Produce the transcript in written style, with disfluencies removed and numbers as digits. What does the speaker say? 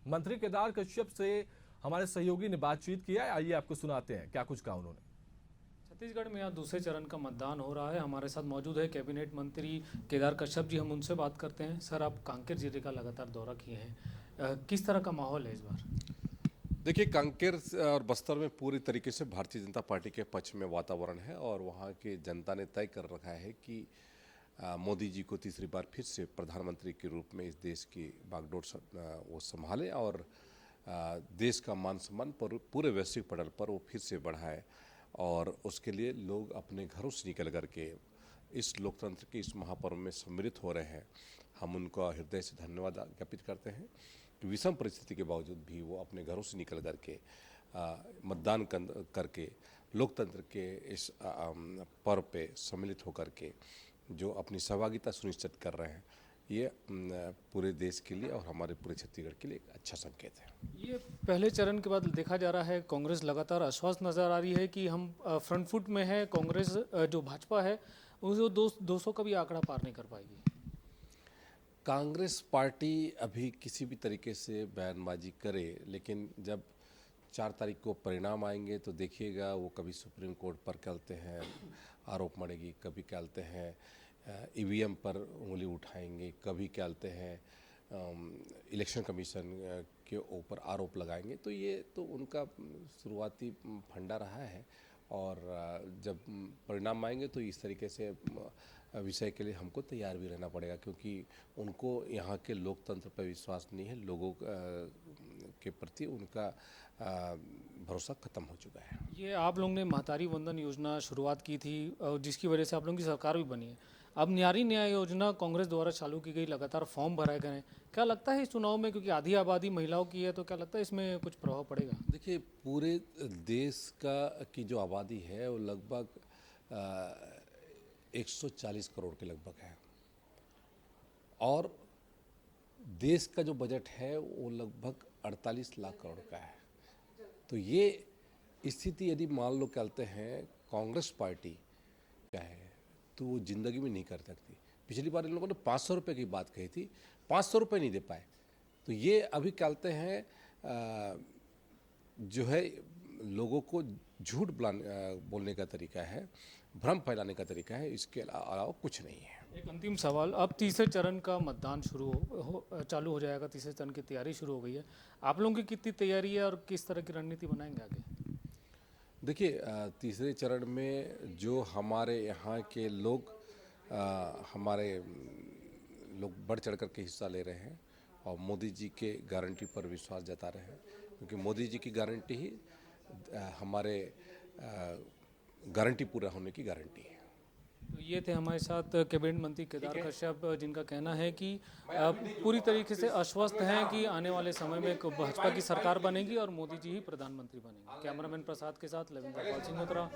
मंत्री केदार कश्यप से हमारे सहयोगी ने बातचीत किया है, आइए आपको सुनाते हैं क्या कुछ कहा उन्होंने। छत्तीसगढ़ में आज दूसरे चरण का मतदान हो रहा है। हमारे साथ मौजूद है कैबिनेट मंत्री केदार कश्यप जी, हम उनसे बात करते हैं। सर, आप कांकेर जिले का लगातार दौरा किए हैं, किस तरह का माहौल है इस बार? देखिए, कांकेर और बस्तर में पूरी तरीके से भारतीय जनता पार्टी के पक्ष में वातावरण है और वहाँ की जनता ने तय कर रखा है कि मोदी जी को तीसरी बार फिर से प्रधानमंत्री के रूप में इस देश की बागडोर वो संभालें और देश का मान सम्मान पर पूरे वैश्विक पटल पर वो फिर से बढ़ाए। और उसके लिए लोग अपने घरों से निकल कर के इस लोकतंत्र के इस महापर्व में सम्मिलित हो रहे हैं। हम उनका हृदय से धन्यवाद ज्ञापित करते हैं कि विषम परिस्थिति के बावजूद भी वो अपने घरों से निकल करके मतदान करके लोकतंत्र के इस पर्व पे सम्मिलित होकर के जो अपनी सहभागिता सुनिश्चित कर रहे हैं, ये पूरे देश के लिए और हमारे पूरे छत्तीसगढ़ के लिए एक अच्छा संकेत है। ये पहले चरण के बाद देखा जा रहा है कांग्रेस लगातार आश्वस्त नजर आ रही है कि हम फ्रंट फुट में है। कांग्रेस जो भाजपा है वो 200 का भी आंकड़ा पार नहीं कर पाएगी। कांग्रेस पार्टी अभी किसी भी तरीके से बयानबाजी करे, लेकिन जब 4 तारीख को परिणाम आएंगे तो देखिएगा वो कभी सुप्रीम कोर्ट पर कहते हैं आरोप मढ़ेगी, कभी कहते हैं ईवीएम पर उंगली उठाएंगे, कभी कहते हैं इलेक्शन कमीशन के ऊपर आरोप लगाएंगे। तो ये तो उनका शुरुआती फंडा रहा है और जब परिणाम आएंगे तो इस तरीके से विषय के लिए हमको तैयार भी रहना पड़ेगा, क्योंकि उनको यहाँ के लोकतंत्र पर विश्वास नहीं है। लोगों के प्रति उनका भरोसा खत्म हो चुका है। ये आप लोगों ने महतारी वंदन योजना शुरुआत की थी जिसकी वजह से आप लोगों की सरकार भी बनी है। अब न्यारी न्याय योजना कांग्रेस द्वारा चालू की गई, लगातार फॉर्म भराए गए हैं। क्या लगता है इस चुनाव में, क्योंकि आधी आबादी महिलाओं की है, तो क्या लगता है इसमें कुछ प्रभाव पड़ेगा? देखिए, पूरे देश की जो आबादी है वो लगभग 140 करोड़ के लगभग है और देश का जो बजट है वो लगभग 48 लाख करोड़ का है। तो ये स्थिति यदि मान लो कहते हैं कांग्रेस पार्टी क्या है तो वो ज़िंदगी में नहीं कर सकती। पिछली बार इन लोगों ने 500 रुपये की बात कही थी, 500 रुपये नहीं दे पाए। तो ये अभी कहते हैं जो है लोगों को झूठ बोलने का तरीका है, भ्रम फैलाने का तरीका है, इसके अलावा कुछ नहीं है। एक अंतिम सवाल, अब तीसरे चरण का मतदान चालू हो जाएगा, तीसरे चरण की तैयारी शुरू हो गई है। आप लोगों की कितनी तैयारी है और किस तरह की रणनीति बनाएंगे आगे? देखिए, तीसरे चरण में जो हमारे यहाँ के लोग बढ़ चढ़ कर के हिस्सा ले रहे हैं और मोदी जी के गारंटी पर विश्वास जता रहे हैं, क्योंकि मोदी जी की गारंटी ही हमारे गारंटी पूरा होने की गारंटी है। तो ये थे हमारे साथ कैबिनेट मंत्री केदार कश्यप, जिनका कहना है कि पूरी तरीके से आश्वस्त हैं कि आने वाले समय में भाजपा की सरकार बनेगी और मोदी जी ही प्रधानमंत्री बनेंगे। कैमरामैन प्रसाद के साथ लविंदर पाल सिंह।